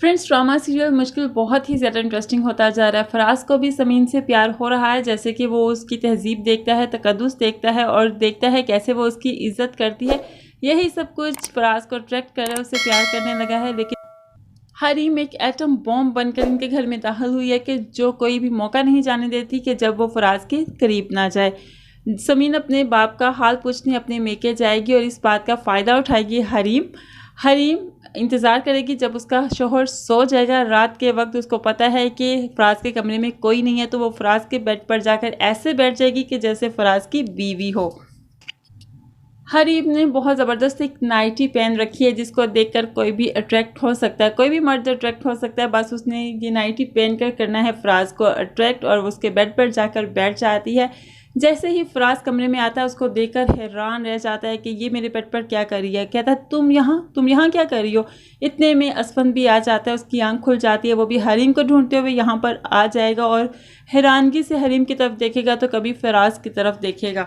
Friends, drama serial मुश्किल बहुत ही ज़्यादा इंटरेस्टिंग होता जा रहा है। फराज को भी समीन से प्यार हो रहा है, जैसे कि वो उसकी तहजीब देखता है, तकद्दुस देखता है और देखता है कैसे वो उसकी इज्जत करती है। यही सब कुछ फराज को अट्रैक्ट कर रहा है, उससे प्यार करने लगा है। लेकिन हरीम एक एटम बॉम्ब बनकर इनके घर में दाखिल हुई है कि जो कोई भी मौका नहीं जाने देती कि जब वो फराज के करीब ना जाए। समीन अपने बाप का हाल पूछने अपने मेके जाएगी और इस बात का फ़ायदा उठाएगी हरीम इंतज़ार करेगी जब उसका शोहर सो जाएगा। रात के वक्त उसको पता है कि फराज के कमरे में कोई नहीं है, तो वो फराज के बेड पर जाकर ऐसे बैठ जाएगी कि जैसे फराज की बीवी हो। हरीम ने बहुत ज़बरदस्त एक नाइटी पहन रखी है जिसको देखकर कोई भी अट्रैक्ट हो सकता है, कोई भी मर्द अट्रैक्ट हो सकता है। बस उसने ये नाइटी पहन कर करना है फराज को अट्रैक्ट, और उसके बेड पर जाकर बैठ जाती है। जैसे ही फराज कमरे में आता है उसको देखकर हैरान रह जाता है कि ये मेरे बेड पर क्या कर रही है। कहता है तुम यहाँ क्या कर रही हो। इतने में असफन भी आ जाता है, उसकी आंख खुल जाती है। वो भी हरीम को ढूंढते हुए यहाँ पर आ जाएगा और हैरानगी से हरीम की तरफ देखेगा तो कभी फराज की तरफ देखेगा।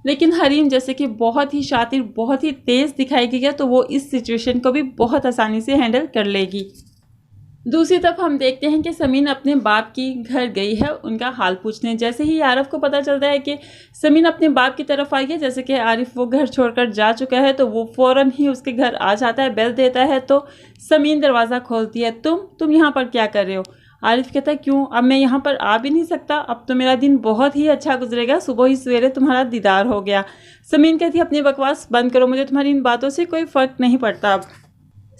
लेकिन हरीम जैसे कि बहुत ही शातिर, बहुत ही तेज़ दिखाई गई है, तो वो इस सिचुएशन को भी बहुत आसानी से हैंडल कर लेगी। दूसरी तरफ हम देखते हैं कि समीन अपने बाप की घर गई है उनका हाल पूछने। जैसे ही आरिफ को पता चलता है कि समीन अपने बाप की तरफ आई है, जैसे कि आरिफ वो घर छोड़कर जा चुका है, तो वो फ़ौरन ही उसके घर आ जाता है, बेल देता है। तो समीन दरवाज़ा खोलती है। तुम यहाँ पर क्या कर रहे हो। आरिफ कहता है क्यों, अब मैं यहाँ पर आ भी नहीं सकता, अब तो मेरा दिन बहुत ही अच्छा गुजरेगा, सुबह ही सवेरे तुम्हारा दीदार हो गया। समीन कहती है अपनी बकवास बंद करो, मुझे तुम्हारी इन बातों से कोई फ़र्क नहीं पड़ता। अब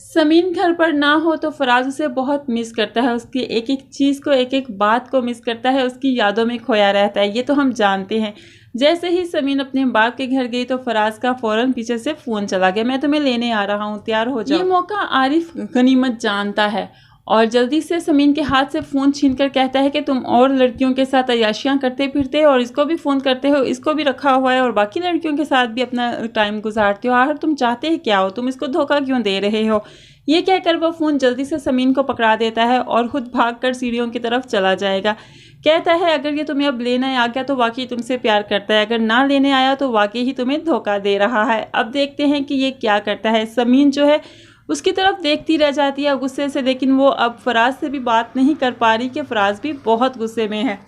समीन घर पर ना हो तो फराज उसे बहुत मिस करता है, उसकी एक एक चीज़ को, एक एक बात को मिस करता है, उसकी यादों में खोया रहता है, ये तो हम जानते हैं। जैसे ही समीन अपने बाप के घर गई तो फराज का फ़ौरन पीछे से फ़ोन चला गया, मैं तुम्हें लेने आ रहा हूँ, तैयार हो जाओ। ये मौका आरिफ गनीमत जानता है और जल्दी से समीन के हाथ से फ़ोन छीनकर कहता है कि तुम और लड़कियों के साथ अय्याशियाँ करते फिरते हो और इसको भी फ़ोन करते हो, इसको भी रखा हुआ है और बाकी लड़कियों के साथ भी अपना टाइम गुजारते हो। आखिर तुम चाहते हैं क्या हो, तुम इसको धोखा क्यों दे रहे हो। ये कहकर वो फ़ोन जल्दी से समीन को पकड़ा देता है और ख़ुद भागकर सीढ़ियों की तरफ चला जाएगा। कहता है अगर ये तुम्हें अब लेने आ गया तो वाकई तुमसे प्यार करता है, अगर ना लेने आया तो वाकई ही तुम्हें धोखा दे रहा है। अब देखते हैं कि ये क्या करता है। समीन जो है उसकी तरफ देखती रह जाती है गुस्से से, लेकिन वो अब फराज से भी बात नहीं कर पा रही कि फराज भी बहुत गुस्से में है।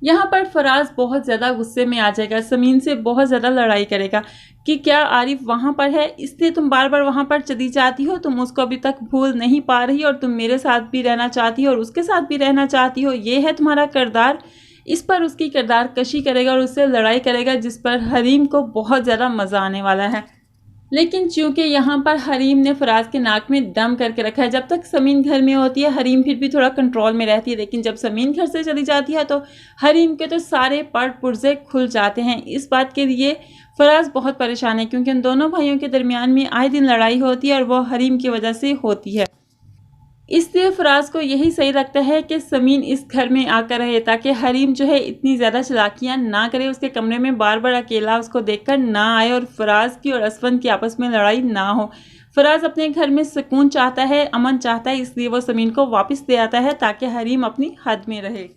यहाँ पर फराज बहुत ज़्यादा गुस्से में आ जाएगा, समीन से बहुत ज़्यादा लड़ाई करेगा कि क्या आरिफ वहाँ पर है, इसलिए तुम बार बार वहाँ पर चली जाती हो, तुम उसको अभी तक भूल नहीं पा रही और तुम मेरे साथ भी रहना चाहती हो और उसके साथ भी रहना चाहती हो, ये है तुम्हारा किरदार। इस पर उसकी किरदार कशी करेगा और उससे लड़ाई करेगा, जिस पर हरीम को बहुत ज़्यादा मज़ा आने वाला है। लेकिन चूंकि यहाँ पर हरीम ने फराज के नाक में दम करके रखा है, जब तक समीन घर में होती है हरीम फिर भी थोड़ा कंट्रोल में रहती है, लेकिन जब समीन घर से चली जाती है तो हरीम के तो सारे पुर्जे खुल जाते हैं। इस बात के लिए फराज बहुत परेशान है क्योंकि उन दोनों भाइयों के दरमियान में आए दिन लड़ाई होती है और वो हरीम की वजह से होती है। इसलिए फराज को यही सही लगता है कि समीन इस घर में आकर रहे ताकि हरीम जो है इतनी ज़्यादा चालाकियाँ ना करे, उसके कमरे में बार बार अकेला उसको देखकर ना आए और फराज की और असफन की आपस में लड़ाई ना हो। फराज अपने घर में सुकून चाहता है, अमन चाहता है, इसलिए वो समीन को वापस ले आता है ताकि हरीम अपनी हद में रहे।